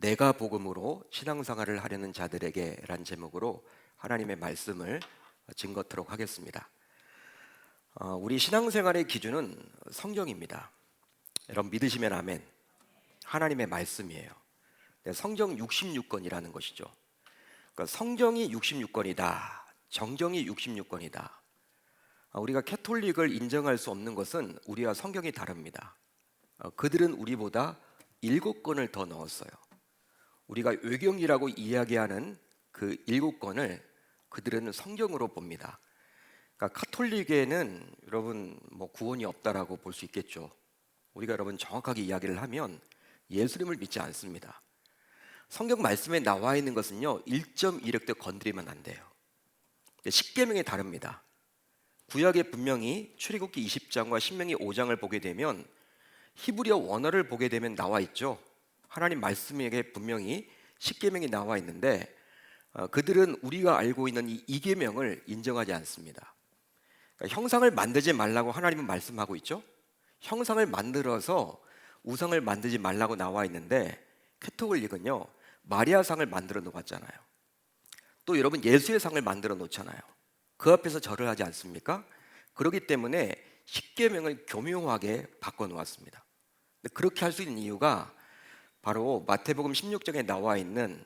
내가 복음으로 신앙생활을 하려는 자들에게 란 제목으로 하나님의 말씀을 증거토록 하겠습니다. 우리 신앙생활의 기준은 성경입니다. 여러분 믿으시면 아멘. 하나님의 말씀이에요. 성경 66권이라는 것이죠. 그러니까 성경이 66권이다. 정경이 66권이다. 우리가 캐톨릭을 인정할 수 없는 것은 우리와 성경이 다릅니다. 그들은 우리보다 7권을 더 넣었어요. 우리가 외경이라고 이야기하는 그 7권을 그들은 성경으로 봅니다. 그러니까 카톨릭에는 여러분 구원이 없다라고 볼 수 있겠죠. 우리가 여러분 정확하게 이야기를 하면 예수님을 믿지 않습니다. 성경 말씀에 나와 있는 것은요 1.1획도 건드리면 안 돼요. 십계명이 다릅니다. 구약에 분명히 출애굽기 20장과 신명기 5장을 보게 되면 히브리어 원어를 보게 되면 나와 있죠. 하나님 말씀에 분명히 십계명이 나와 있는데 그들은 우리가 알고 있는 이 이계명을 인정하지 않습니다. 그러니까 형상을 만들지 말라고 하나님은 말씀하고 있죠. 형상을 만들어서 우상을 만들지 말라고 나와 있는데 캐톨릭은요 마리아상을 만들어 놓았잖아요. 또 여러분 예수의 상을 만들어 놓잖아요. 그 앞에서 절을 하지 않습니까? 그렇기 때문에 십계명을 교묘하게 바꿔 놓았습니다. 그렇게 할 수 있는 이유가 바로 마태복음 16장에 나와 있는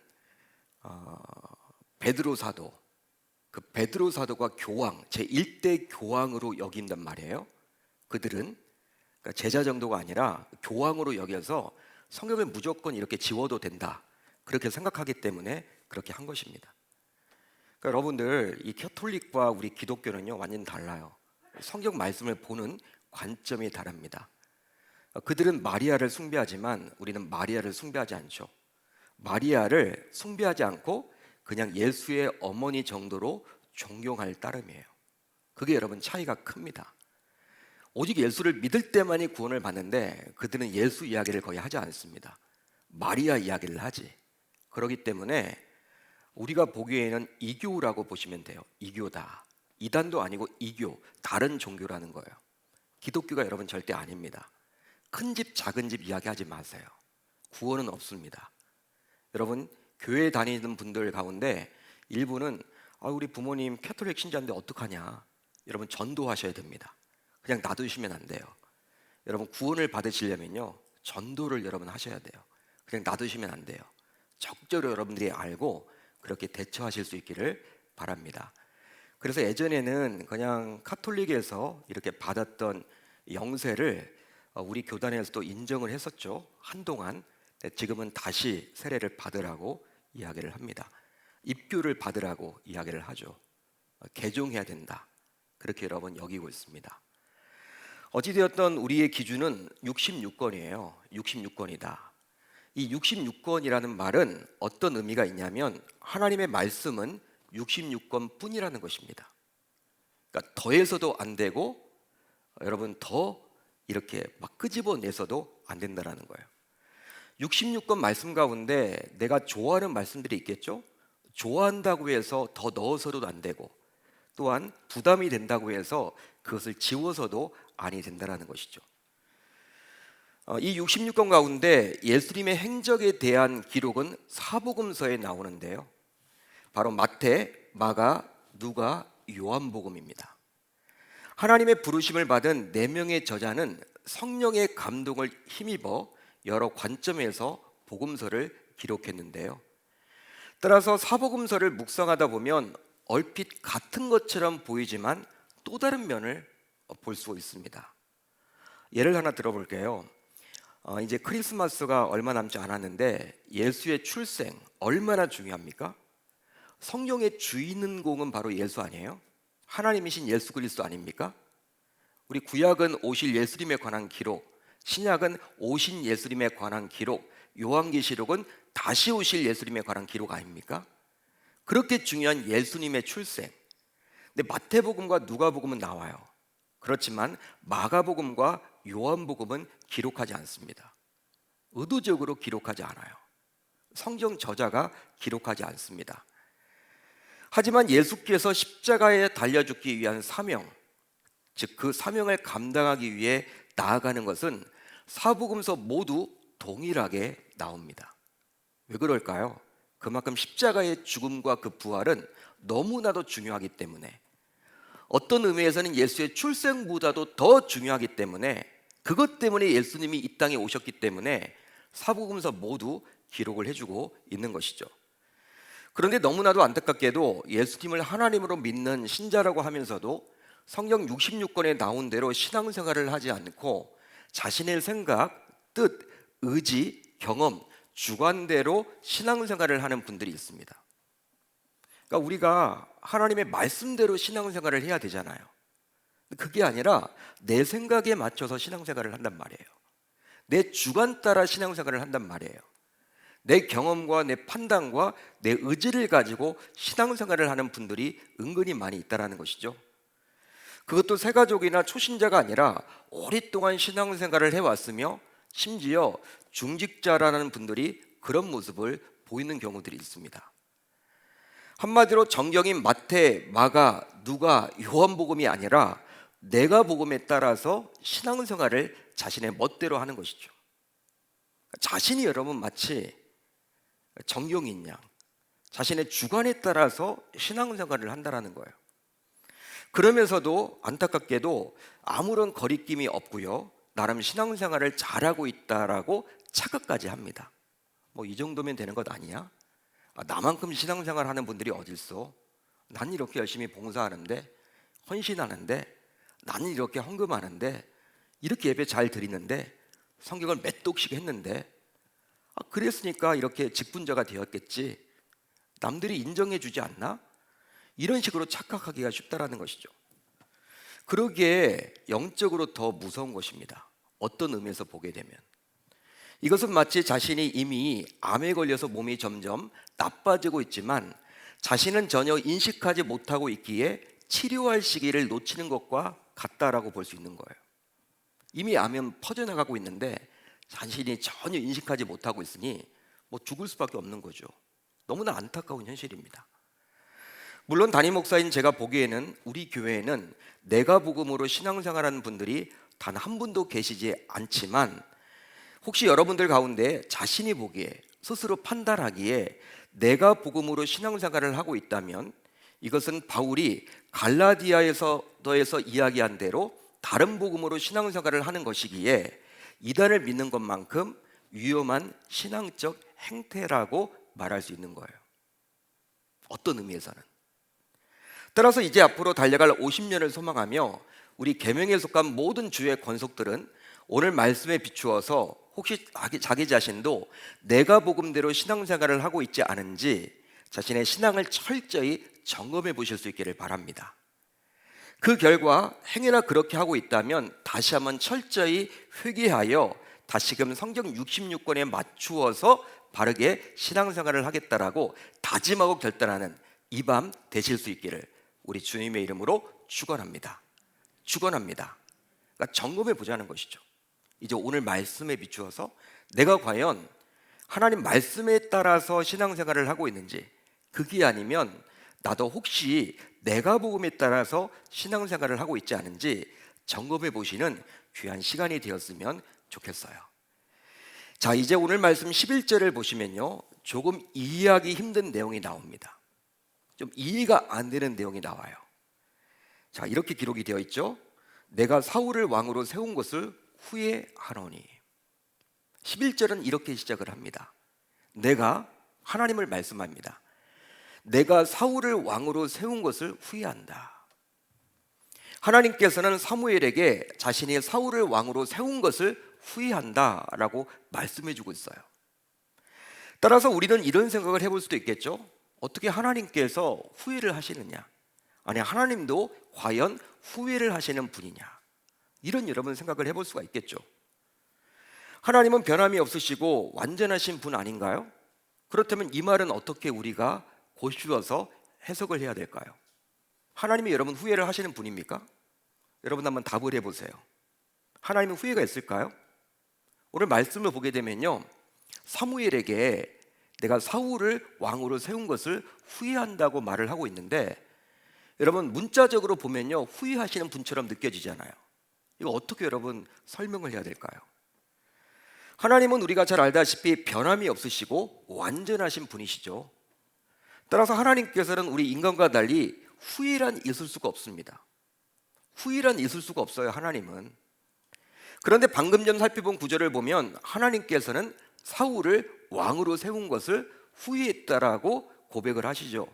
베드로 사도, 그 베드로 사도가 교황, 제1대 교황으로 여긴단 말이에요. 그들은 그러니까 제자 정도가 아니라 교황으로 여겨서 성경을 무조건 이렇게 지워도 된다, 그렇게 생각하기 때문에 그렇게 한 것입니다. 그러니까 여러분들 이 캐톨릭과 우리 기독교는요 완전 달라요. 성경 말씀을 보는 관점이 다릅니다. 그들은 마리아를 숭배하지만 우리는 마리아를 숭배하지 않죠. 마리아를 숭배하지 않고 그냥 예수의 어머니 정도로 존경할 따름이에요. 그게 여러분 차이가 큽니다. 오직 예수를 믿을 때만이 구원을 받는데 그들은 예수 이야기를 거의 하지 않습니다. 마리아 이야기를 하지. 그렇기 때문에 우리가 보기에는 이교라고 보시면 돼요. 이교다. 이단도 아니고 이교, 다른 종교라는 거예요. 기독교가 여러분 절대 아닙니다. 큰 집 작은 집 이야기하지 마세요. 구원은 없습니다. 여러분 교회 다니는 분들 가운데 일부는 우리 부모님 캐톨릭 신자인데 어떡하냐, 여러분 전도하셔야 됩니다. 그냥 놔두시면 안 돼요. 여러분 구원을 받으시려면요 전도를 여러분 하셔야 돼요. 그냥 놔두시면 안 돼요. 적절히 여러분들이 알고 그렇게 대처하실 수 있기를 바랍니다. 그래서 예전에는 그냥 카톨릭에서 이렇게 받았던 영세를 우리 교단에서도 인정을 했었죠. 한동안. 지금은 다시 세례를 받으라고 이야기를 합니다. 입교를 받으라고 이야기를 하죠. 개종해야 된다, 그렇게 여러분 여기고 있습니다. 어찌되었던 우리의 기준은 66권이에요. 66권이다. 이 66권이라는 말은 어떤 의미가 있냐면 하나님의 말씀은 66권 뿐이라는 것입니다. 그러니까 더해서도 안 되고 여러분 더 이렇게 막 끄집어내서도 안 된다는 거예요. 66권 말씀 가운데 내가 좋아하는 말씀들이 있겠죠. 좋아한다고 해서 더 넣어서도 안 되고 또한 부담이 된다고 해서 그것을 지워서도 아니 된다는 것이죠. 이 66권 가운데 예수님의 행적에 대한 기록은 사복음서에 나오는데요, 바로 마태, 마가, 누가, 요한복음입니다. 하나님의 부르심을 받은 4명의 저자는 성령의 감동을 힘입어 여러 관점에서 복음서를 기록했는데요, 따라서 사복음서를 묵상하다 보면 얼핏 같은 것처럼 보이지만 또 다른 면을 볼 수 있습니다. 예를 하나 들어볼게요. 이제 크리스마스가 얼마 남지 않았는데 예수의 출생 얼마나 중요합니까? 성경의 주인공은 바로 예수 아니에요? 하나님이신 예수 그리스도 아닙니까? 우리 구약은 오실 예수님에 관한 기록, 신약은 오신 예수님에 관한 기록, 요한계시록은 다시 오실 예수님에 관한 기록 아닙니까? 그렇게 중요한 예수님의 출생. 근데 마태복음과 누가복음은 나와요. 그렇지만 마가복음과 요한복음은 기록하지 않습니다. 의도적으로 기록하지 않아요. 성경 저자가 기록하지 않습니다. 하지만 예수께서 십자가에 달려 죽기 위한 사명, 즉 그 사명을 감당하기 위해 나아가는 것은 사복음서 모두 동일하게 나옵니다. 왜 그럴까요? 그만큼 십자가의 죽음과 그 부활은 너무나도 중요하기 때문에, 어떤 의미에서는 예수의 출생보다도 더 중요하기 때문에, 그것 때문에 예수님이 이 땅에 오셨기 때문에 사복음서 모두 기록을 해주고 있는 것이죠. 그런데 너무나도 안타깝게도 예수님을 하나님으로 믿는 신자라고 하면서도 성경 66권에 나온 대로 신앙생활을 하지 않고 자신의 생각, 뜻, 의지, 경험, 주관대로 신앙생활을 하는 분들이 있습니다. 그러니까 우리가 하나님의 말씀대로 신앙생활을 해야 되잖아요. 그게 아니라 내 생각에 맞춰서 신앙생활을 한단 말이에요. 내 주관 따라 신앙생활을 한단 말이에요. 내 경험과 내 판단과 내 의지를 가지고 신앙생활을 하는 분들이 은근히 많이 있다는 것이죠. 그것도 새가족이나 초신자가 아니라 오랫동안 신앙생활을 해왔으며 심지어 중직자라는 분들이 그런 모습을 보이는 경우들이 있습니다. 한마디로 정경인 마태, 마가, 누가, 요한복음이 아니라 내가 복음에 따라서 신앙생활을 자신의 멋대로 하는 것이죠. 자신이 여러분 마치 정경인 양, 자신의 주관에 따라서 신앙생활을 한다는 거예요. 그러면서도 안타깝게도 아무런 거리낌이 없고요, 나름 신앙생활을 잘하고 있다라고 착각까지 합니다. 뭐 이 정도면 되는 것 아니야? 나만큼 신앙생활 하는 분들이 어딨어? 난 이렇게 열심히 봉사하는데, 헌신하는데, 나는 이렇게 헌금하는데, 이렇게 예배 잘 드리는데, 성경을 몇 독씩 했는데, 그랬으니까 이렇게 직분자가 되었겠지, 남들이 인정해 주지 않나? 이런 식으로 착각하기가 쉽다라는 것이죠. 그러기에 영적으로 더 무서운 것입니다. 어떤 의미에서 보게 되면 이것은 마치 자신이 이미 암에 걸려서 몸이 점점 나빠지고 있지만 자신은 전혀 인식하지 못하고 있기에 치료할 시기를 놓치는 것과 같다라고 볼 수 있는 거예요. 이미 암은 퍼져나가고 있는데 자신이 전혀 인식하지 못하고 있으니 뭐 죽을 수밖에 없는 거죠. 너무나 안타까운 현실입니다. 물론 담임 목사인 제가 보기에는 우리 교회에는 내가 복음으로 신앙생활하는 분들이 단 한 분도 계시지 않지만, 혹시 여러분들 가운데 자신이 보기에, 스스로 판단하기에 내가 복음으로 신앙생활을 하고 있다면 이것은 바울이 갈라디아에서 이야기한 대로 다른 복음으로 신앙생활을 하는 것이기에 이단을 믿는 것만큼 위험한 신앙적 행태라고 말할 수 있는 거예요. 어떤 의미에서는. 따라서 이제 앞으로 달려갈 50년을 소망하며 우리 계명에 속한 모든 주의 권속들은 오늘 말씀에 비추어서 혹시 자기 자신도 내가 복음대로 신앙생활을 하고 있지 않은지 자신의 신앙을 철저히 점검해 보실 수 있기를 바랍니다. 그 결과 행여나 그렇게 하고 있다면 다시 한번 철저히 회개하여 다시금 성경 66권에 맞추어서 바르게 신앙생활을 하겠다라고 다짐하고 결단하는 이 밤 되실 수 있기를 우리 주님의 이름으로 축원합니다. 축원합니다. 그러니까 점검해 보자는 것이죠. 이제 오늘 말씀에 비추어서 내가 과연 하나님 말씀에 따라서 신앙생활을 하고 있는지, 그게 아니면 나도 혹시 내가 복음에 따라서 신앙생활을 하고 있지 않은지 점검해 보시는 귀한 시간이 되었으면 좋겠어요. 자, 이제 오늘 말씀 11절을 보시면요, 조금 이해하기 힘든 내용이 나옵니다. 좀 이해가 안 되는 내용이 나와요. 자, 이렇게 기록이 되어 있죠. 내가 사울을 왕으로 세운 것을 후회하노니. 11절은 이렇게 시작을 합니다. 내가, 하나님을 말씀합니다. 내가 사울을 왕으로 세운 것을 후회한다. 하나님께서는 사무엘에게 자신이 사울을 왕으로 세운 것을 후회한다라고 말씀해 주고 있어요. 따라서 우리는 이런 생각을 해볼 수도 있겠죠. 어떻게 하나님께서 후회를 하시느냐? 아니, 하나님도 과연 후회를 하시는 분이냐? 이런 여러분 생각을 해볼 수가 있겠죠. 하나님은 변함이 없으시고 완전하신 분 아닌가요? 그렇다면 이 말은 어떻게 우리가 고추어서 해석을 해야 될까요? 하나님이 여러분 후회를 하시는 분입니까? 여러분 한번 답을 해보세요. 하나님은 후회가 있을까요? 오늘 말씀을 보게 되면요, 사무엘에게 내가 사울을 왕으로 세운 것을 후회한다고 말을 하고 있는데, 여러분 문자적으로 보면요, 후회하시는 분처럼 느껴지잖아요. 이거 어떻게 여러분 설명을 해야 될까요? 하나님은 우리가 잘 알다시피 변함이 없으시고 완전하신 분이시죠. 따라서 하나님께서는 우리 인간과 달리 후일한 있을 수가 없습니다. 후일한 있을 수가 없어요, 하나님은. 그런데 방금 전 살펴본 구절을 보면 하나님께서는 사울을 왕으로 세운 것을 후회했다라고 고백을 하시죠.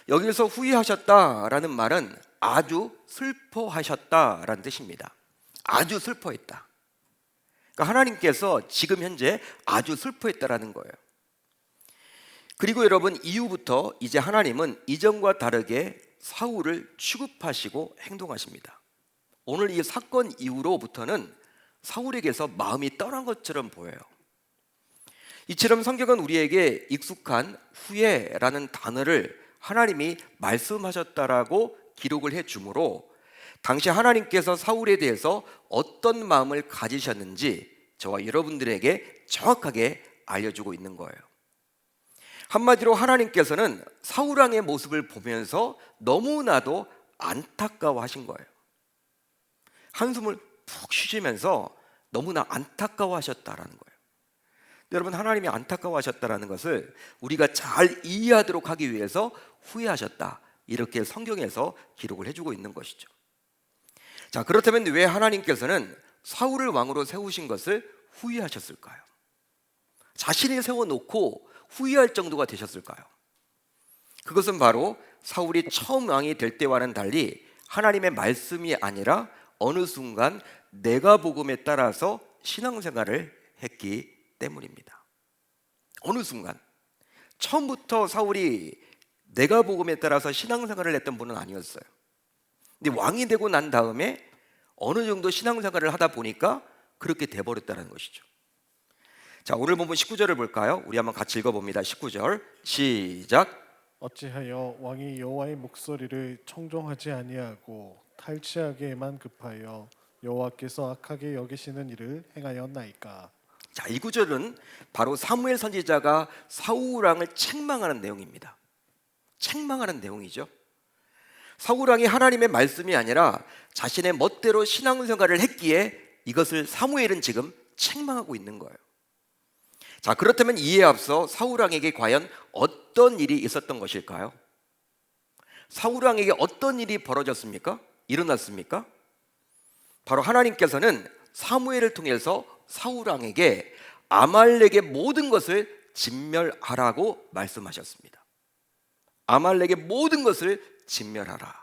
여기서 후회하셨다라는 말은 아주 슬퍼하셨다라는 뜻입니다. 아주 슬퍼했다. 그러니까 하나님께서 지금 현재 아주 슬퍼했다라는 거예요. 그리고 여러분, 이후부터 이제 하나님은 이전과 다르게 사울을 취급하시고 행동하십니다. 오늘 이 사건 이후로부터는 사울에게서 마음이 떠난 것처럼 보여요. 이처럼 성경은 우리에게 익숙한 후회라는 단어를 하나님이 말씀하셨다라고 기록을 해주므로 당시 하나님께서 사울에 대해서 어떤 마음을 가지셨는지 저와 여러분들에게 정확하게 알려주고 있는 거예요. 한마디로 하나님께서는 사울 왕의 모습을 보면서 너무나도 안타까워하신 거예요. 한숨을 푹 쉬시면서 너무나 안타까워하셨다라는 거예요. 여러분, 하나님이 안타까워하셨다라는 것을 우리가 잘 이해하도록 하기 위해서 후회하셨다, 이렇게 성경에서 기록을 해주고 있는 것이죠. 자, 그렇다면 왜 하나님께서는 사울을 왕으로 세우신 것을 후회하셨을까요? 자신이 세워놓고 후회할 정도가 되셨을까요? 그것은 바로 사울이 처음 왕이 될 때와는 달리 하나님의 말씀이 아니라 어느 순간 내가 복음에 따라서 신앙생활을 했기 때문입니다. 어느 순간, 처음부터 사울이 내가 복음에 따라서 신앙생활을 했던 분은 아니었어요. 근데 왕이 되고 난 다음에 어느 정도 신앙생활을 하다 보니까 그렇게 돼버렸다는 것이죠. 자, 오늘 본문 19절을 볼까요? 우리 한번 같이 읽어봅니다. 19절 시작. 어찌하여 왕이 여호와의 목소리를 청종하지 아니하고 탈취하기에만 급하여 여호와께서 악하게 여기시는 일을 행하였나이까. 자, 이 구절은 바로 사무엘 선지자가 사울 왕을 책망하는 내용입니다. 책망하는 내용이죠. 사울 왕이 하나님의 말씀이 아니라 자신의 멋대로 신앙생활을 했기에 이것을 사무엘은 지금 책망하고 있는 거예요. 자, 그렇다면 이에 앞서 사울 왕에게 과연 어떤 일이 있었던 것일까요? 사울 왕에게 어떤 일이 벌어졌습니까? 일어났습니까? 바로 하나님께서는 사무엘을 통해서 사울 왕에게 아말렉의 모든 것을 진멸하라고 말씀하셨습니다. 아말렉의 모든 것을 진멸하라.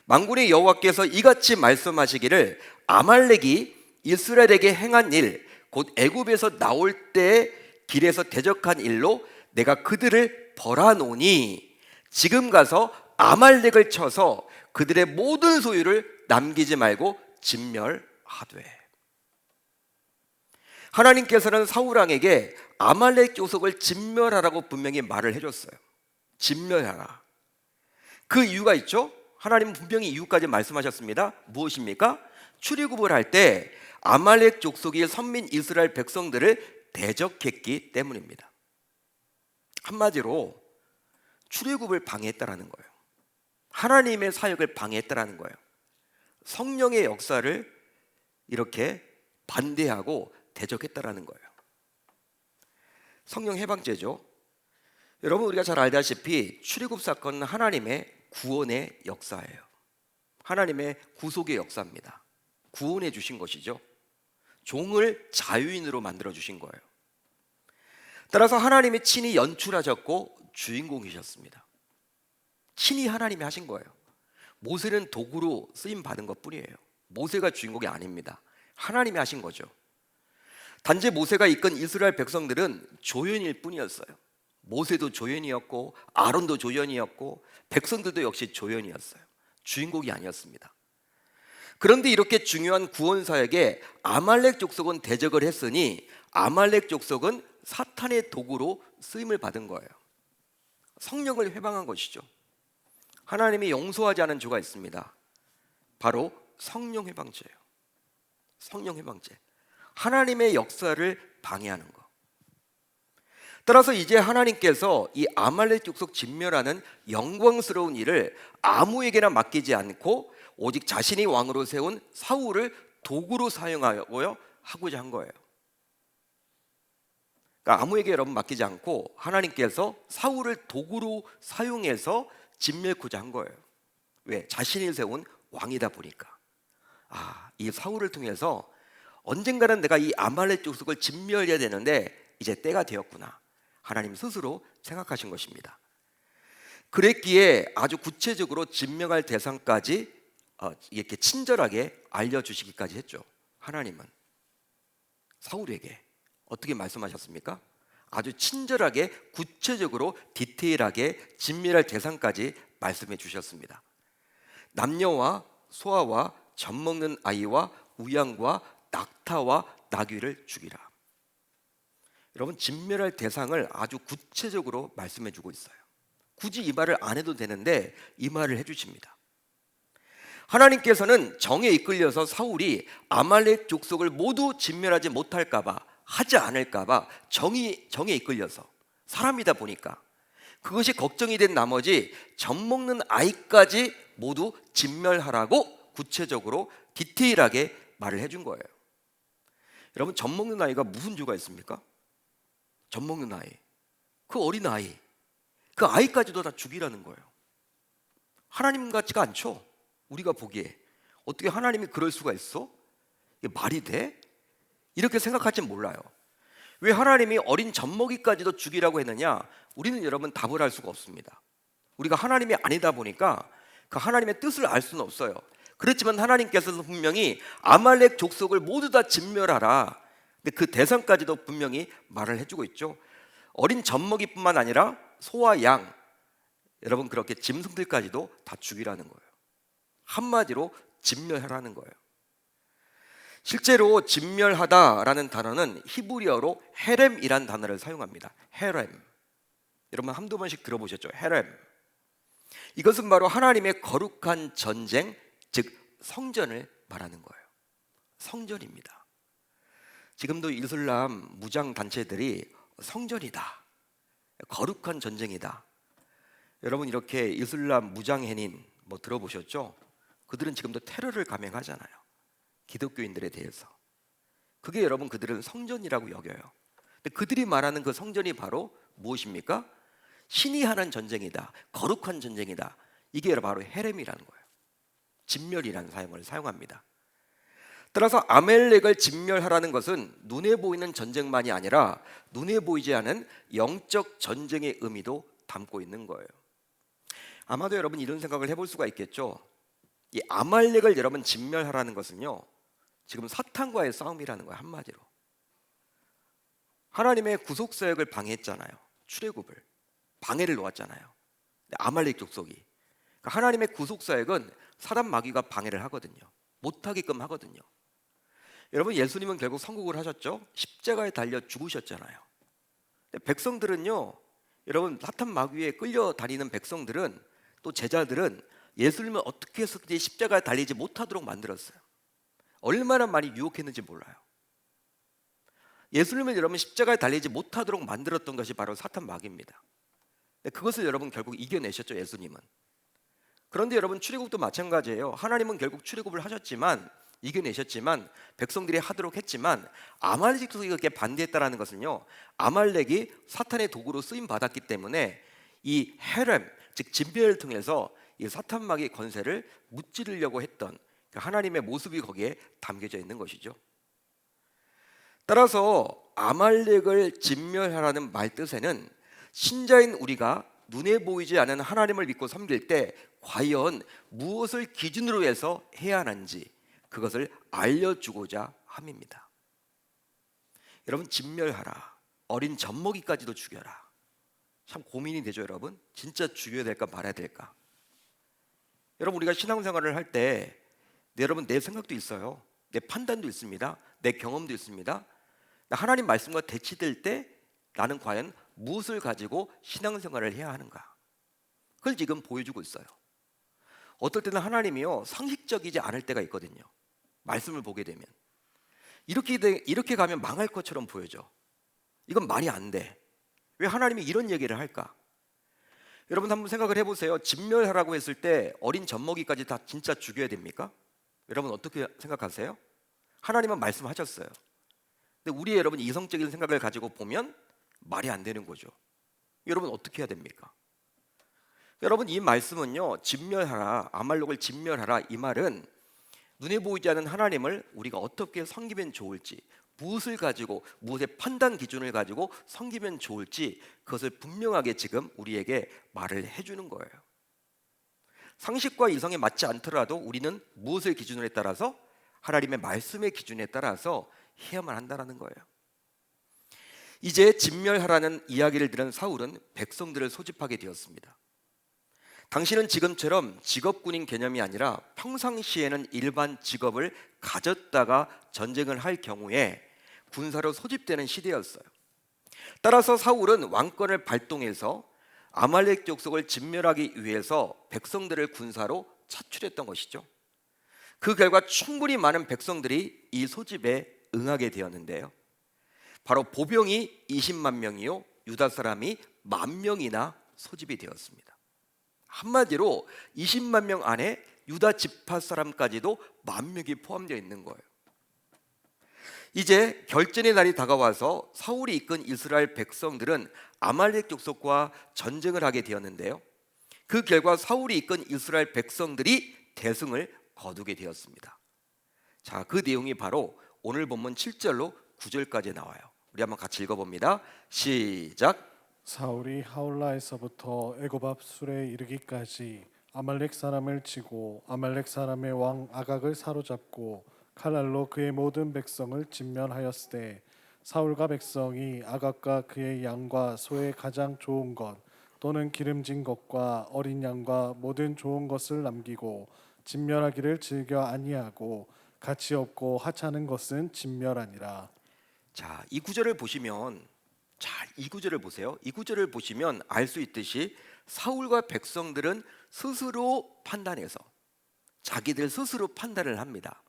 만군의 여호와께서 이같이 말씀하시기를 아말렉이 이스라엘에게 행한 일, 곧 애굽에서 나올 때 길에서 대적한 일로 내가 그들을 벌하노니 지금 가서 아말렉을 쳐서 그들의 모든 소유를 남기지 말고 진멸하되. 하나님께서는 사울 왕에게 아말렉 족속을 진멸하라고 분명히 말을 해줬어요. 진멸하라. 그 이유가 있죠. 하나님은 분명히 이유까지 말씀하셨습니다. 무엇입니까? 출애굽을 할 때 아말렉 족속이 선민 이스라엘 백성들을 대적했기 때문입니다. 한마디로 출애굽을 방해했다라는 거예요. 하나님의 사역을 방해했다라는 거예요. 성령의 역사를 이렇게 반대하고 대적했다라는 거예요. 성령 해방죄죠. 여러분, 우리가 잘 알다시피 출애굽 사건은 하나님의 구원의 역사예요. 하나님의 구속의 역사입니다. 구원해 주신 것이죠. 종을 자유인으로 만들어 주신 거예요. 따라서 하나님이 친히 연출하셨고 주인공이셨습니다. 친히 하나님이 하신 거예요. 모세는 도구로 쓰임 받은 것뿐이에요. 모세가 주인공이 아닙니다. 하나님이 하신 거죠. 단지 모세가 이끈 이스라엘 백성들은 조연일 뿐이었어요. 모세도 조연이었고 아론도 조연이었고 백성들도 역시 조연이었어요. 주인공이 아니었습니다. 그런데 이렇게 중요한 구원 사역에 아말렉 족속은 대적을 했으니 아말렉 족속은 사탄의 도구로 쓰임을 받은 거예요. 성령을 회방한 것이죠. 하나님이 용서하지 않은 죄가 있습니다. 바로 성령 회방죄예요. 성령 회방죄. 하나님의 역사를 방해하는 것. 따라서 이제 하나님께서 이 아말렉 족속 진멸하는 영광스러운 일을 아무에게나 맡기지 않고 오직 자신이 왕으로 세운 사울을 도구로 사용하고요 하고자 한 거예요. 그러니까 아무에게 여러분 맡기지 않고 하나님께서 사울을 도구로 사용해서 진멸하고자 한 거예요. 왜? 자신이 세운 왕이다 보니까. 이 사울을 통해서 언젠가는 내가 이 아말렉 족속을 진멸해야 되는데 이제 때가 되었구나. 하나님 스스로 생각하신 것입니다. 그랬기에 아주 구체적으로 진멸할 대상까지 이렇게 친절하게 알려주시기까지 했죠. 하나님은 사울에게 어떻게 말씀하셨습니까? 아주 친절하게 구체적으로 디테일하게 진멸할 대상까지 말씀해 주셨습니다. 남녀와 소아와 젖먹는 아이와 우양과 낙타와 나귀를 죽이라. 여러분, 진멸할 대상을 아주 구체적으로 말씀해 주고 있어요. 굳이 이 말을 안 해도 되는데 이 말을 해주십니다. 하나님께서는 정에 이끌려서 사울이 아말렉 족속을 모두 진멸하지 못할까봐, 하지 않을까봐 정에 이끌려서, 사람이다 보니까 그것이 걱정이 된 나머지 젖먹는 아이까지 모두 진멸하라고 구체적으로 디테일하게 말을 해준 거예요. 여러분, 젖먹는 아이가 무슨 죄가 있습니까? 젖먹는 아이, 그 어린 아이, 그 아이까지도 다 죽이라는 거예요. 하나님 같지가 않죠? 우리가 보기에 어떻게 하나님이 그럴 수가 있어? 이게 말이 돼? 이렇게 생각할진 몰라요. 왜 하나님이 어린 젖먹이까지도 죽이라고 했느냐? 우리는 여러분 답을 할 수가 없습니다. 우리가 하나님이 아니다 보니까 그 하나님의 뜻을 알 수는 없어요. 그렇지만 하나님께서는 분명히 아말렉 족속을 모두 다 진멸하라. 근데 그 대상까지도 분명히 말을 해주고 있죠. 어린 젖먹이뿐만 아니라 소와 양, 여러분 그렇게 짐승들까지도 다 죽이라는 거예요. 한마디로 진멸하라는 거예요. 실제로 진멸하다라는 단어는 히브리어로 헤렘이란 단어를 사용합니다. 헤렘. 여러분 한두 번씩 들어보셨죠? 헤렘. 이것은 바로 하나님의 거룩한 전쟁, 즉 성전을 말하는 거예요. 성전입니다. 지금도 이슬람 무장 단체들이 성전이다, 거룩한 전쟁이다. 여러분 이렇게 이슬람 무장해닌 뭐 들어보셨죠? 그들은 지금도 테러를 감행하잖아요. 기독교인들에 대해서. 그게 여러분 그들은 성전이라고 여겨요. 근데 그들이 말하는 그 성전이 바로 무엇입니까? 신이 하는 전쟁이다, 거룩한 전쟁이다. 이게 바로 헤렘이라는 거예요. 진멸이라는 사용을 사용합니다. 따라서 아멜렉을 진멸하라는 것은 눈에 보이는 전쟁만이 아니라 눈에 보이지 않은 영적 전쟁의 의미도 담고 있는 거예요. 아마도 여러분 이런 생각을 해볼 수가 있겠죠. 이 아말렉을 여러분 진멸하라는 것은요, 지금 사탄과의 싸움이라는 거예요. 한마디로 하나님의 구속사역을 방해했잖아요. 출애굽을 방해를 놓았잖아요. 아말렉 족속이, 그러니까 하나님의 구속사역은 사단 마귀가 방해를 하거든요. 못하게끔 하거든요. 여러분 예수님은 결국 선국을 하셨죠. 십자가에 달려 죽으셨잖아요. 근데 백성들은요, 여러분 사탄 마귀에 끌려다니는 백성들은, 또 제자들은 예수님을 어떻게 해서든지 십자가에 달리지 못하도록 만들었어요. 얼마나 많이 유혹했는지 몰라요. 예수님을 여러분 십자가에 달리지 못하도록 만들었던 것이 바로 사탄 마귀입니다. 그것을 여러분 결국 이겨내셨죠, 예수님은. 그런데 여러분 출애굽도 마찬가지예요. 하나님은 결국 출애굽을 하셨지만, 이겨내셨지만, 백성들이 하도록 했지만, 아말렉 족속이 그렇게 반대했다라는 것은요, 아말렉이 사탄의 도구로 쓰임 받았기 때문에 이 헤렘, 즉 진멸을 통해서 이 사탄 마귀의 권세를 무찌르려고 했던 하나님의 모습이 거기에 담겨져 있는 것이죠. 따라서 아말렉을 진멸하라는 말 뜻에는 신자인 우리가 눈에 보이지 않는 하나님을 믿고 섬길 때 과연 무엇을 기준으로 해서 해야 하는지 그것을 알려주고자 함입니다. 여러분 진멸하라, 어린 젖먹이까지도 죽여라. 참 고민이 되죠, 여러분. 진짜 죽여야 될까 말아야 될까. 여러분 우리가 신앙생활을 할 때 여러분 내 생각도 있어요. 내 판단도 있습니다. 내 경험도 있습니다. 하나님 말씀과 대치될 때 나는 과연 무엇을 가지고 신앙생활을 해야 하는가, 그걸 지금 보여주고 있어요. 어떨 때는 하나님이요 상식적이지 않을 때가 있거든요. 말씀을 보게 되면 이렇게 가면 망할 것처럼 보여져. 이건 말이 안 돼. 왜 하나님이 이런 얘기를 할까? 여러분 한번 생각을 해보세요. 진멸하라고 했을 때 어린 젖먹이까지 다 진짜 죽여야 됩니까? 여러분 어떻게 생각하세요? 하나님은 말씀하셨어요. 근데 우리 여러분 이성적인 생각을 가지고 보면 말이 안 되는 거죠. 여러분 어떻게 해야 됩니까? 여러분 이 말씀은요, 진멸하라, 아말렉을 진멸하라, 이 말은 눈에 보이지 않는 하나님을 우리가 어떻게 섬기면 좋을지, 무엇을 가지고, 무엇의 판단 기준을 가지고 섬기면 좋을지, 그것을 분명하게 지금 우리에게 말을 해주는 거예요. 상식과 이성에 맞지 않더라도 우리는 무엇을 기준으로 따라서, 하나님의 말씀의 기준에 따라서 해야만 한다는 거예요. 이제 진멸하라는 이야기를 들은 사울은 백성들을 소집하게 되었습니다. 당신은 지금처럼 직업군인 개념이 아니라 평상시에는 일반 직업을 가졌다가 전쟁을 할 경우에 군사로 소집되는 시대였어요. 따라서 사울은 왕권을 발동해서 아말렉 족속을 진멸하기 위해서 백성들을 군사로 차출했던 것이죠. 그 결과 충분히 많은 백성들이 이 소집에 응하게 되었는데요. 바로 보병이 20만 명이요, 유다 사람이 10,000명이나 소집이 되었습니다. 한마디로 20만 명 안에 유다 지파 사람까지도 10,000명이 포함되어 있는 거예요. 이제 결전의 날이 다가와서 사울이 이끈 이스라엘 백성들은 아말렉 족속과 전쟁을 하게 되었는데요. 그 결과 사울이 이끈 이스라엘 백성들이 대승을 거두게 되었습니다. 자, 그 내용이 바로 오늘 본문 7절로 9절까지 나와요. 우리 한번 같이 읽어봅니다. 시작. 사울이 하울라에서부터 애굽 앞 술에 이르기까지 아말렉 사람을 치고 아말렉 사람의 왕 아각을 사로잡고 칼날로 그의 모든 백성을 진멸하였으되 사울과 백성이 아각과 그의 양과 소의 가장 좋은 것 또는 기름진 것과 어린 양과 모든 좋은 것을 남기고 진멸하기를 즐겨 아니하고 가치 없고 하찮은 것은 진멸하니라. 자, 이 구절을 보시면, 이 구절을 보세요. 이 구절을 보시면 알 수 있듯이 사울과 백성들은 스스로 판단해서, 자기들 스스로 판단을 합니다.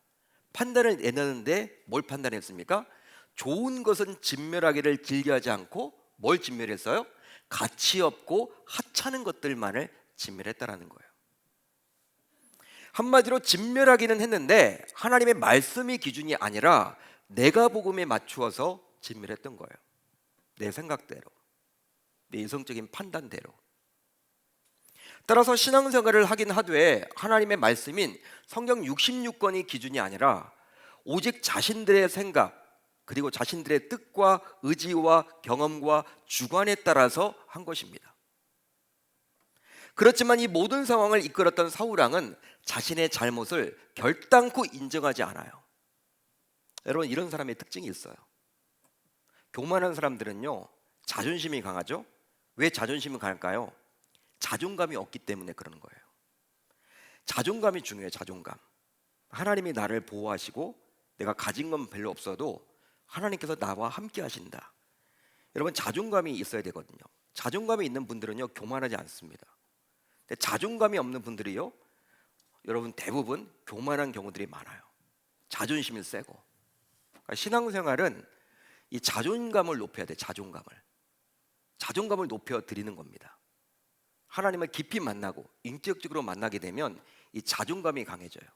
판단을 내놓는데 뭘 판단했습니까? 좋은 것은 진멸하기를 즐겨하지 않고 뭘 진멸했어요? 가치 없고 하찮은 것들만을 진멸했다라는 거예요. 한마디로 진멸하기는 했는데 하나님의 말씀이 기준이 아니라 내가 복음에 맞추어서 진멸했던 거예요. 내 생각대로, 내 이성적인 판단대로. 따라서 신앙생활을 하긴 하되 하나님의 말씀인 성경 66권이 기준이 아니라 오직 자신들의 생각, 그리고 자신들의 뜻과 의지와 경험과 주관에 따라서 한 것입니다. 그렇지만 이 모든 상황을 이끌었던 사울왕은 자신의 잘못을 결단코 인정하지 않아요. 여러분, 이런 사람의 특징이 있어요. 교만한 사람들은요, 자존심이 강하죠. 왜 자존심이 강할까요? 자존감이 없기 때문에 그러는 거예요. 자존감이 중요해요. 자존감. 하나님이 나를 보호하시고 내가 가진 건 별로 없어도 하나님께서 나와 함께 하신다. 여러분, 자존감이 있어야 되거든요. 자존감이 있는 분들은요, 교만하지 않습니다. 근데 자존감이 없는 분들이요, 여러분 대부분 교만한 경우들이 많아요. 자존심이 세고. 그러니까 신앙생활은 이 자존감을 높여야 돼. 자존감을 높여 드리는 겁니다. 하나님을 깊이 만나고 인격적으로 만나게 되면 이 자존감이 강해져요.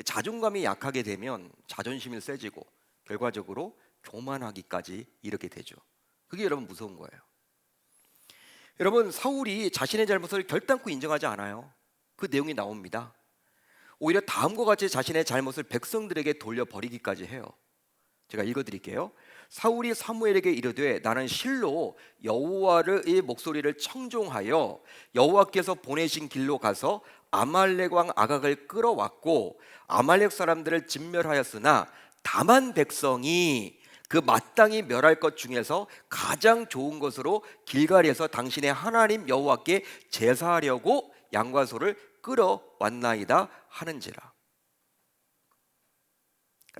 자존감이 약하게 되면 자존심이 세지고 결과적으로 교만하기까지 이르게 되죠. 그게 여러분 무서운 거예요. 여러분, 사울이 자신의 잘못을 결단코 인정하지 않아요. 그 내용이 나옵니다. 오히려 다음과 같이 자신의 잘못을 백성들에게 돌려버리기까지 해요. 제가 읽어드릴게요. 사울이 사무엘에게 이르되 나는 실로 여호와의 목소리를 청종하여 여호와께서 보내신 길로 가서 아말렉 왕 아각을 끌어왔고 아말렉 사람들을 진멸하였으나 다만 백성이 그 마땅히 멸할 것 중에서 가장 좋은 것으로 길갈에서 당신의 하나님 여호와께 제사하려고 양과 소를 끌어왔나이다 하는지라.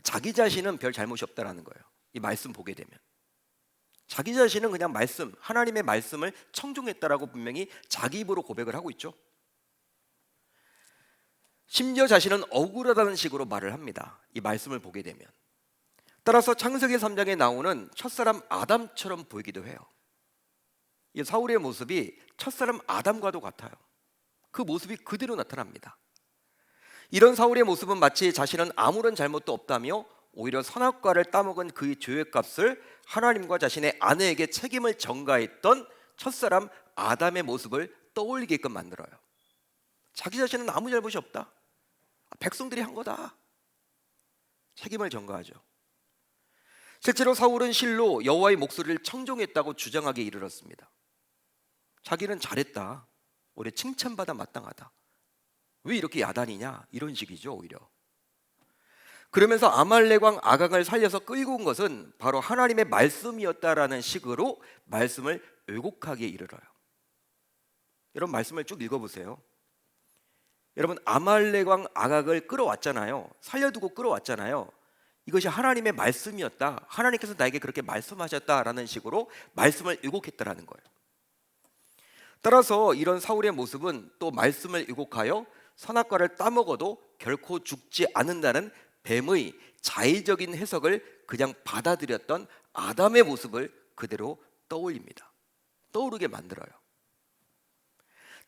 자기 자신은 별 잘못이 없다라는 거예요. 이 말씀 보게 되면 자기 자신은 그냥 말씀, 하나님의 말씀을 청종했다라고 분명히 자기 입으로 고백을 하고 있죠. 심지어 자신은 억울하다는 식으로 말을 합니다. 이 말씀을 보게 되면. 따라서 창세기 3장에 나오는 첫사람 아담처럼 보이기도 해요. 이 사울의 모습이 첫사람 아담과도 같아요. 그 모습이 그대로 나타납니다. 이런 사울의 모습은 마치 자신은 아무런 잘못도 없다며 오히려 선악과를 따먹은 그의 죄값을 하나님과 자신의 아내에게 책임을 전가했던 첫사람 아담의 모습을 떠올리게끔 만들어요. 자기 자신은 아무 잘못이 없다. 백성들이 한 거다. 책임을 전가하죠. 실제로 사울은 실로 여호와의 목소리를 청종했다고 주장하게 이르렀습니다. 자기는 잘했다. 오히려 칭찬받아 마땅하다. 왜 이렇게 야단이냐? 이런 식이죠, 오히려. 그러면서 아말렉 왕 아각을 살려서 끌고 온 것은 바로 하나님의 말씀이었다라는 식으로 말씀을 왜곡하게 이르러요. 여러분 말씀을 쭉 읽어보세요. 여러분 아말렉 왕 아각을 끌어왔잖아요. 살려두고 끌어왔잖아요. 이것이 하나님의 말씀이었다. 하나님께서 나에게 그렇게 말씀하셨다라는 식으로 말씀을 왜곡했다라는 거예요. 따라서 이런 사울의 모습은 또 말씀을 왜곡하여 선악과를 따먹어도 결코 죽지 않는다는 뱀의 자의적인 해석을 그냥 받아들였던 아담의 모습을 그대로 떠올립니다. 떠오르게 만들어요.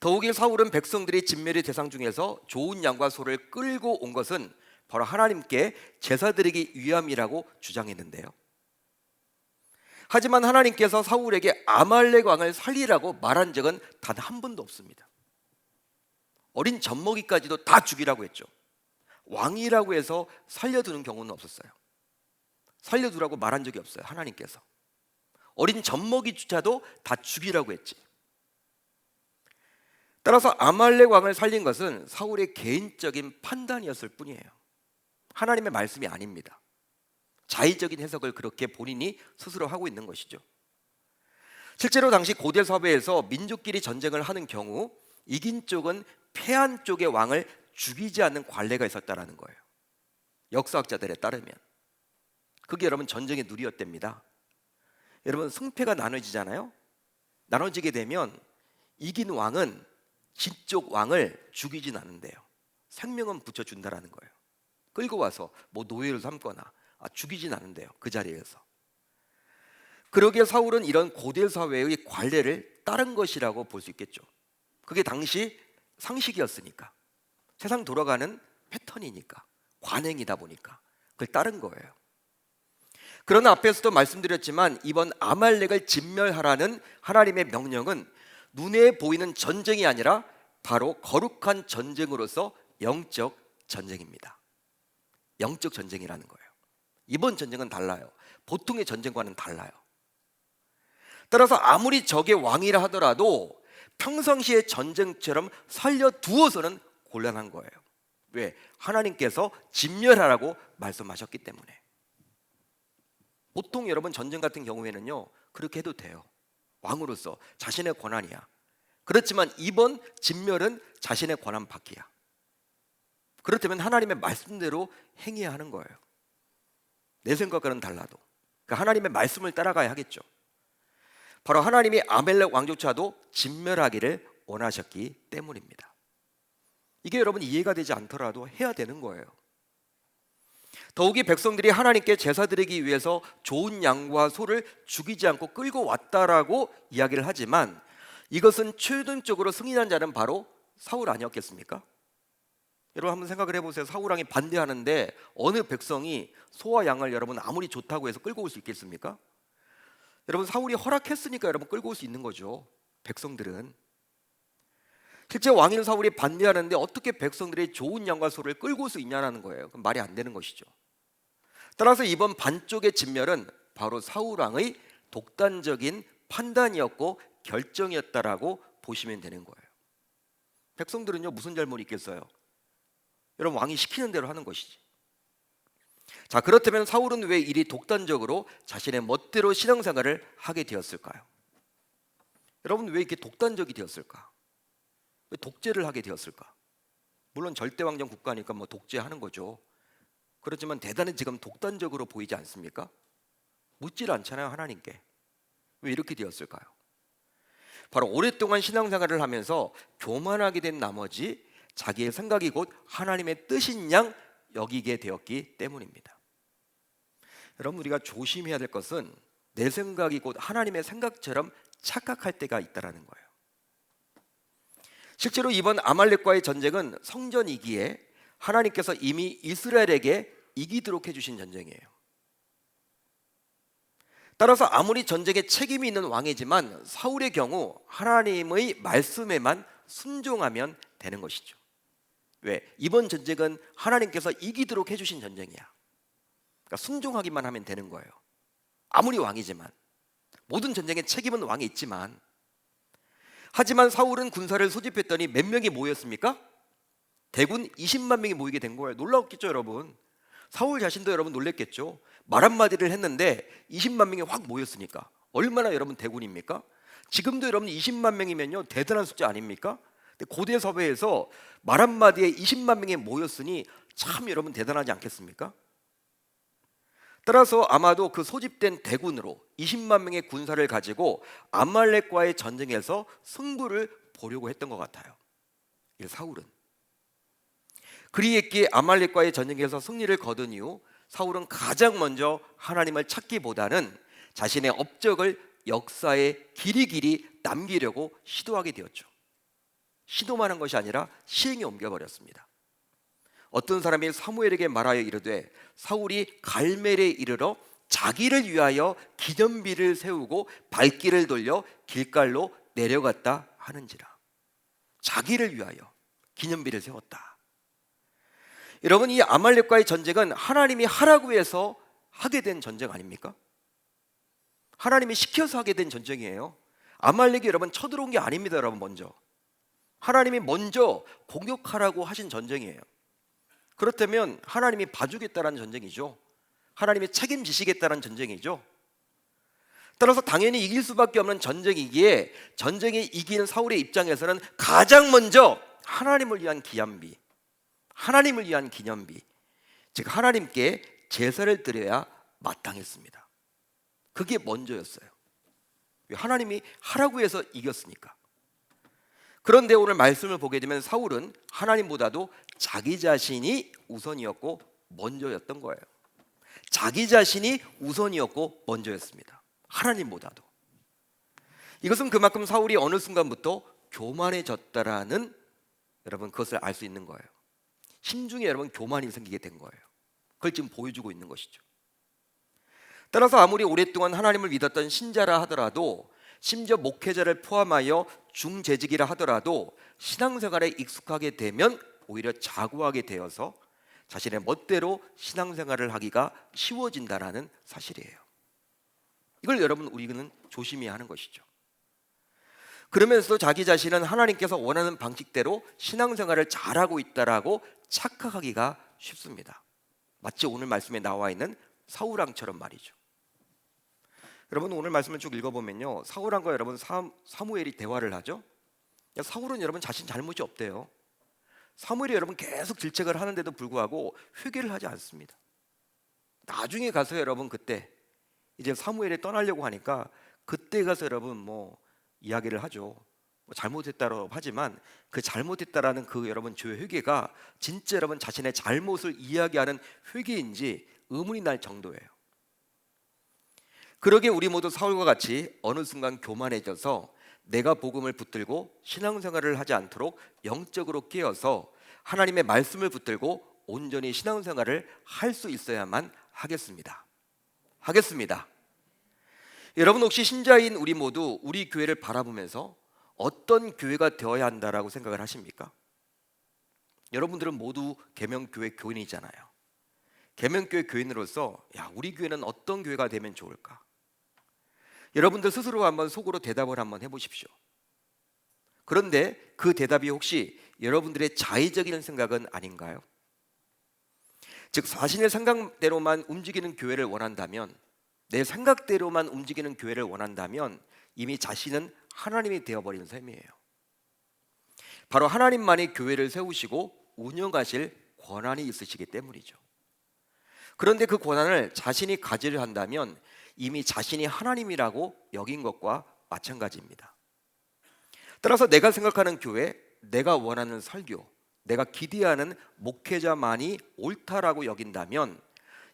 더욱이 사울은 백성들이 진멸의 대상 중에서 좋은 양과 소를 끌고 온 것은 바로 하나님께 제사 드리기 위함이라고 주장했는데요. 하지만 하나님께서 사울에게 아말렉 왕을 살리라고 말한 적은 단 한 번도 없습니다. 어린 젖먹이까지도 다 죽이라고 했죠. 왕이라고 해서 살려두는 경우는 없었어요. 살려두라고 말한 적이 없어요. 하나님께서 어린 젖먹이조차도 다 죽이라고 했지. 따라서 아말렉 왕을 살린 것은 사울의 개인적인 판단이었을 뿐이에요. 하나님의 말씀이 아닙니다. 자의적인 해석을 그렇게 본인이 스스로 하고 있는 것이죠. 실제로 당시 고대 사회에서 민족끼리 전쟁을 하는 경우 이긴 쪽은 패한 쪽의 왕을 죽이지 않는 관례가 있었다라는 거예요. 역사학자들에 따르면 그게 여러분 전쟁의 누리였답니다. 여러분 승패가 나눠지잖아요. 나눠지게 되면 이긴 왕은 진쪽 왕을 죽이진 않는데요. 생명은 붙여준다라는 거예요. 끌고 와서 뭐 노예를 삼거나 죽이진 않는데요. 그 자리에서. 그러기에 사울은 이런 고대 사회의 관례를 따른 것이라고 볼 수 있겠죠. 그게 당시 상식이었으니까, 세상 돌아가는 패턴이니까, 관행이다 보니까 그걸 따른 거예요. 그러나 앞에서도 말씀드렸지만 이번 아말렉을 진멸하라는 하나님의 명령은 눈에 보이는 전쟁이 아니라 바로 거룩한 전쟁으로서 영적 전쟁입니다. 영적 전쟁이라는 거예요. 이번 전쟁은 달라요. 보통의 전쟁과는 달라요. 따라서 아무리 적의 왕이라 하더라도 평상시의 전쟁처럼 살려두어서는 곤란한 거예요. 왜? 하나님께서 진멸하라고 말씀하셨기 때문에. 보통 여러분 전쟁 같은 경우에는요 그렇게 해도 돼요. 왕으로서 자신의 권한이야. 그렇지만 이번 진멸은 자신의 권한 밖이야. 그렇다면 하나님의 말씀대로 행해야 하는 거예요. 내 생각과는 달라도. 그러니까 하나님의 말씀을 따라가야 하겠죠. 바로 하나님이 아말렉 왕조차도 진멸하기를 원하셨기 때문입니다. 이게 여러분 이해가 되지 않더라도 해야 되는 거예요. 더욱이 백성들이 하나님께 제사 드리기 위해서 좋은 양과 소를 죽이지 않고 끌고 왔다라고 이야기를 하지만 이것은 최종적으로 승인한 자는 바로 사울 아니었겠습니까? 여러분 한번 생각을 해보세요. 사울 왕이 반대하는데 어느 백성이 소와 양을 여러분 아무리 좋다고 해서 끌고 올 수 있겠습니까? 여러분 사울이 허락했으니까 여러분 끌고 올 수 있는 거죠. 백성들은. 실제 왕인 사울이 반대하는데 어떻게 백성들이 좋은 양과 소를 끌고 올 수 있냐는 거예요. 그럼 말이 안 되는 것이죠. 따라서 이번 반쪽의 진멸은 바로 사울 왕의 독단적인 판단이었고 결정이었다라고 보시면 되는 거예요. 백성들은요 무슨 잘못이 있겠어요? 여러분 왕이 시키는 대로 하는 것이지. 자, 그렇다면 사울은 왜 이리 독단적으로 자신의 멋대로 신앙생활을 하게 되었을까요? 여러분 왜 이렇게 독단적이 되었을까? 왜 독재를 하게 되었을까? 물론 절대왕정 국가니까 뭐 독재하는 거죠. 그렇지만 대단히 지금 독단적으로 보이지 않습니까? 묻질 않잖아요 하나님께. 왜 이렇게 되었을까요? 바로 오랫동안 신앙생활을 하면서 교만하게 된 나머지 자기의 생각이 곧 하나님의 뜻인 양 여기게 되었기 때문입니다. 여러분 우리가 조심해야 될 것은 내 생각이 곧 하나님의 생각처럼 착각할 때가 있다는 거예요. 실제로 이번 아말렉과의 전쟁은 성전이기에 하나님께서 이미 이스라엘에게 이기도록 해주신 전쟁이에요. 따라서 아무리 전쟁에 책임이 있는 왕이지만 사울의 경우 하나님의 말씀에만 순종하면 되는 것이죠. 왜? 이번 전쟁은 하나님께서 이기도록 해주신 전쟁이야. 그러니까 순종하기만 하면 되는 거예요. 아무리 왕이지만, 모든 전쟁에 책임은 왕이 있지만, 하지만 사울은 군사를 소집했더니 몇 명이 모였습니까? 대군 20만 명이 모이게 된 거예요. 놀라웠겠죠, 여러분? 사울 자신도 여러분 놀랬겠죠. 말 한마디를 했는데 20만 명이 확 모였으니까 얼마나 여러분 대군입니까? 지금도 여러분 20만 명이면요 대단한 숫자 아닙니까? 근데 고대 사회에서 말 한마디에 20만 명이 모였으니 참 여러분 대단하지 않겠습니까? 따라서 아마도 그 소집된 대군으로 20만 명의 군사를 가지고 아말렉과의 전쟁에서 승부를 보려고 했던 것 같아요. 이 사울은 그리했기에 아말렉과의 전쟁에서 승리를 거둔 이후 사울은 가장 먼저 하나님을 찾기보다는 자신의 업적을 역사에 길이길이 남기려고 시도하게 되었죠. 시도만 한 것이 아니라 시행에 옮겨버렸습니다. 어떤 사람이 사무엘에게 말하여 이르되 사울이 갈멜에 이르러 자기를 위하여 기념비를 세우고 발길을 돌려 길갈로 내려갔다 하는지라. 자기를 위하여 기념비를 세웠다. 여러분, 이 아말렉과의 전쟁은 하나님이 하라고 해서 하게 된 전쟁 아닙니까? 하나님이 시켜서 하게 된 전쟁이에요. 아말렉이 여러분 쳐들어온 게 아닙니다. 여러분, 먼저 하나님이 먼저 공격하라고 하신 전쟁이에요. 그렇다면 하나님이 봐주겠다는 전쟁이죠. 하나님이 책임지시겠다는 전쟁이죠. 따라서 당연히 이길 수밖에 없는 전쟁이기에 전쟁에 이기는 사울의 입장에서는 가장 먼저 하나님을 위한 기념비, 하나님을 위한 기념비, 즉 하나님께 제사를 드려야 마땅했습니다. 그게 먼저였어요. 하나님이 하라고 해서 이겼으니까. 그런데 오늘 말씀을 보게 되면 사울은 하나님보다도 자기 자신이 우선이었고 먼저였던 거예요. 자기 자신이 우선이었고 먼저였습니다. 하나님보다도. 이것은 그만큼 사울이 어느 순간부터 교만해졌다라는 여러분 그것을 알 수 있는 거예요. 심중에 여러분 교만이 생기게 된 거예요. 그걸 지금 보여주고 있는 것이죠. 따라서 아무리 오랫동안 하나님을 믿었던 신자라 하더라도, 심지어 목회자를 포함하여 중재직이라 하더라도 신앙생활에 익숙하게 되면 오히려 자고하게 되어서 자신의 멋대로 신앙생활을 하기가 쉬워진다는 사실이에요. 이걸 여러분 우리는 조심해야 하는 것이죠. 그러면서 자기 자신은 하나님께서 원하는 방식대로 신앙생활을 잘하고 있다라고 착각하기가 쉽습니다. 마치 오늘 말씀에 나와 있는 사울왕처럼 말이죠. 여러분 오늘 말씀을 쭉 읽어보면요, 사울왕과 여러분 사무엘이 대화를 하죠. 사울은 여러분 자신 잘못이 없대요. 사무엘이 여러분 계속 질책을 하는데도 불구하고 회개를 하지 않습니다. 나중에 가서 여러분 그때 이제 사무엘이 떠나려고 하니까 그때 가서 여러분 뭐 이야기를 하죠. 잘못했다고 하지만 그 잘못했다라는 그 여러분 죄의 회개가 진짜 여러분 자신의 잘못을 이야기하는 회개인지 의문이 날 정도예요. 그러게 우리 모두 사울과 같이 어느 순간 교만해져서 내가 복음을 붙들고 신앙생활을 하지 않도록 영적으로 깨어서 하나님의 말씀을 붙들고 온전히 신앙생활을 할 수 있어야만 하겠습니다. 여러분 혹시 신자인 우리 모두 우리 교회를 바라보면서 어떤 교회가 되어야 한다라고 생각을 하십니까? 여러분들은 모두 계명교회 교인이잖아요. 계명교회 교인으로서 우리 교회는 어떤 교회가 되면 좋을까? 여러분들 스스로 한번 속으로 대답을 한번 해보십시오. 그런데 그 대답이 혹시 여러분들의 자의적인 생각은 아닌가요? 즉 자신의 생각대로만 움직이는 교회를 원한다면, 내 생각대로만 움직이는 교회를 원한다면 이미 자신은 하나님이 되어버린 셈이에요. 바로 하나님만이 교회를 세우시고 운영하실 권한이 있으시기 때문이죠. 그런데 그 권한을 자신이 가지려 한다면 이미 자신이 하나님이라고 여긴 것과 마찬가지입니다. 따라서 내가 생각하는 교회, 내가 원하는 설교, 내가 기대하는 목회자만이 옳다라고 여긴다면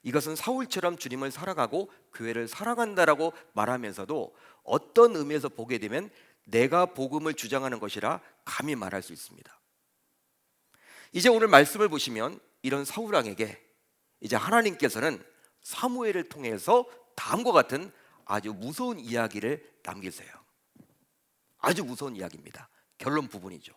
이것은 사울처럼 주님을 살아가고 교회를 살아간다라고 말하면서도 어떤 의미에서 보게 되면 내가 복음을 주장하는 것이라 감히 말할 수 있습니다. 이제 오늘 말씀을 보시면 이런 사울왕에게 이제 하나님께서는 사무엘을 통해서 다음과 같은 아주 무서운 이야기를 남기세요. 아주 무서운 이야기입니다. 결론 부분이죠.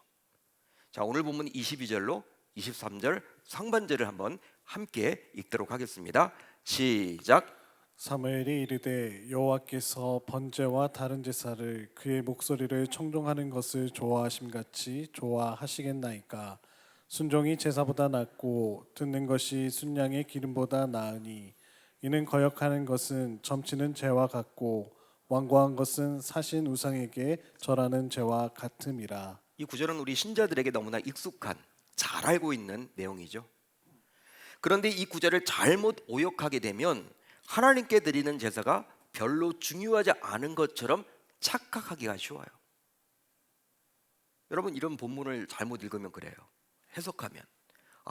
자, 오늘 본문 22절로 23절 상반절을 한번 함께 읽도록 하겠습니다. 시작. 사무엘이 이르되 여호와께서 번제와 다른 제사를 그의 목소리를 청종하는 것을 좋아하심같이 좋아하시겠나이까. 순종이 제사보다 낫고 듣는 것이 순양의 기름보다 나으니 이는 거역하는 것은 점치는 죄와 같고 완고한 것은 사신 우상에게 절하는 죄와 같음이라. 이 구절은 우리 신자들에게 너무나 익숙한, 잘 알고 있는 내용이죠. 그런데 이 구절을 잘못 오역하게 되면 하나님께 드리는 제사가 별로 중요하지 않은 것처럼 착각하기가 쉬워요. 여러분, 이런 본문을 잘못 읽으면 그래요. 해석하면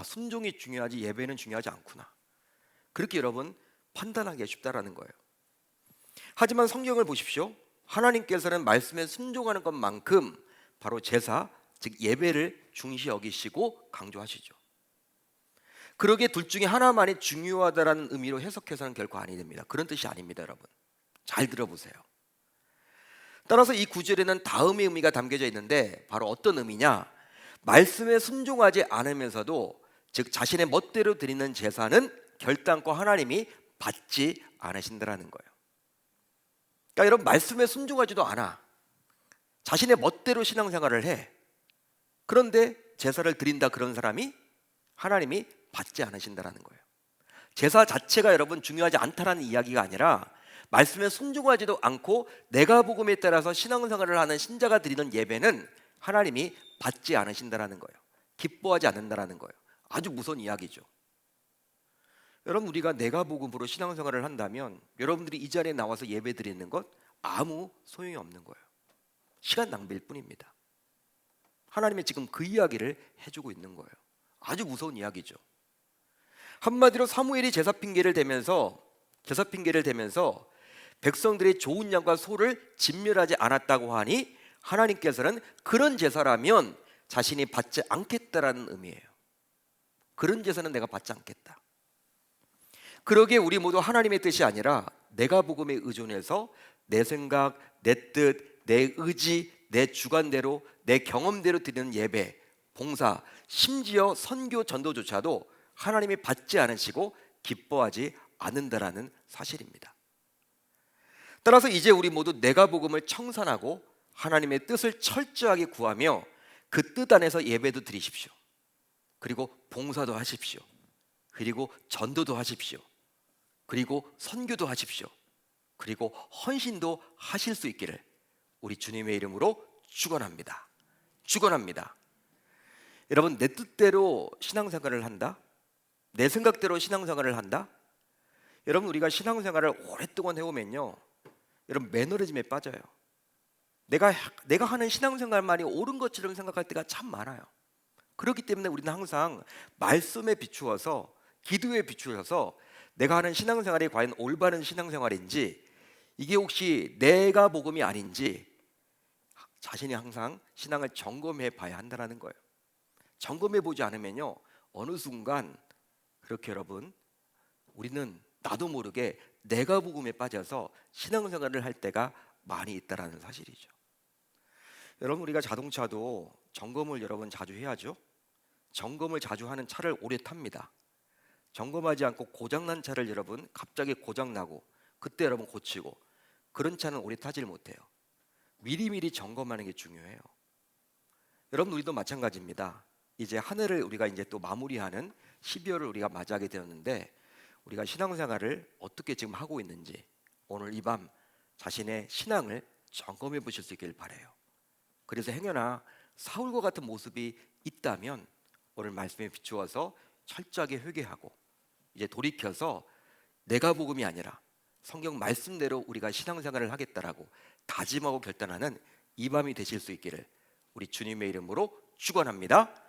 순종이 중요하지 예배는 중요하지 않구나, 그렇게 여러분 판단하기가 쉽다라는 거예요. 하지만 성경을 보십시오. 하나님께서는 말씀에 순종하는 것만큼 바로 제사, 즉 예배를 중시 여기시고 강조하시죠. 그러기에 둘 중에 하나만이 중요하다라는 의미로 해석해서는 결코 아니 됩니다. 그런 뜻이 아닙니다, 여러분. 잘 들어보세요. 따라서 이 구절에는 다음의 의미가 담겨져 있는데 바로 어떤 의미냐? 말씀에 순종하지 않으면서도, 즉 자신의 멋대로 드리는 제사는 결단코 하나님이 받지 않으신다라는 거예요. 그러니까 여러분, 말씀에 순종하지도 않아. 자신의 멋대로 신앙생활을 해. 그런데 제사를 드린다 그런 사람이 하나님이 받지 않으신다라는 거예요. 제사 자체가 여러분 중요하지 않다라는 이야기가 아니라 말씀에 순종하지도 않고 내가 복음에 따라서 신앙생활을 하는 신자가 드리는 예배는 하나님이 받지 않으신다라는 거예요. 기뻐하지 않는다라는 거예요. 아주 무서운 이야기죠. 여러분, 우리가 내가 복음으로 신앙생활을 한다면 여러분들이 이 자리에 나와서 예배 드리는 것 아무 소용이 없는 거예요. 시간 낭비일 뿐입니다. 하나님이 지금 그 이야기를 해주고 있는 거예요. 아주 무서운 이야기죠. 한마디로 사무엘이 제사 핑계를 대면서 백성들의 좋은 양과 소를 진멸하지 않았다고 하니 하나님께서는 그런 제사라면 자신이 받지 않겠다라는 의미예요. 그런 제사는 내가 받지 않겠다. 그러기에 우리 모두 하나님의 뜻이 아니라 내가 복음에 의존해서 내 생각, 내 뜻, 내 의지, 내 주관대로, 내 경험대로 드리는 예배, 봉사, 심지어 선교 전도조차도 하나님이 받지 않으시고 기뻐하지 않는다라는 사실입니다. 따라서 이제 우리 모두 내가 복음을 청산하고 하나님의 뜻을 철저하게 구하며 그 뜻 안에서 예배도 드리십시오. 그리고 봉사도 하십시오. 그리고 전도도 하십시오. 그리고 선교도 하십시오. 그리고 헌신도 하실 수 있기를 우리 주님의 이름으로 축원합니다. 축원합니다. 여러분, 내 뜻대로 신앙생활을 한다? 내 생각대로 신앙생활을 한다? 여러분, 우리가 신앙생활을 오랫동안 해오면요, 여러분 매너리즘에 빠져요. 내가 하는 신앙생활만이 옳은 것처럼 생각할 때가 참 많아요. 그렇기 때문에 우리는 항상 말씀에 비추어서, 기도에 비추어서 내가 하는 신앙생활이 과연 올바른 신앙생활인지, 이게 혹시 내가 복음이 아닌지 자신이 항상 신앙을 점검해 봐야 한다는 거예요. 점검해 보지 않으면요, 어느 순간 그렇게 여러분 우리는 나도 모르게 내가 복음에 빠져서 신앙생활을 할 때가 많이 있다라는 사실이죠. 여러분, 우리가 자동차도 점검을 여러분 자주 해야죠. 점검을 자주 하는 차를 오래 탑니다. 점검하지 않고 고장난 차를 여러분 갑자기 고장나고 그때 여러분 고치고, 그런 차는 오래 타질 못해요. 미리미리 점검하는 게 중요해요. 여러분, 우리도 마찬가지입니다. 이제 한 해를 우리가 이제 또 마무리하는 12월을 우리가 맞이하게 되었는데, 우리가 신앙생활을 어떻게 지금 하고 있는지 오늘 이 밤 자신의 신앙을 점검해 보실 수 있길 바라요. 그래서 행여나 사울과 같은 모습이 있다면 오늘 말씀에 비추어서 철저하게 회개하고 이제 돌이켜서 내가 복음이 아니라 성경 말씀대로 우리가 신앙생활을 하겠다라고 다짐하고 결단하는 이 밤이 되실 수 있기를 우리 주님의 이름으로 축원합니다.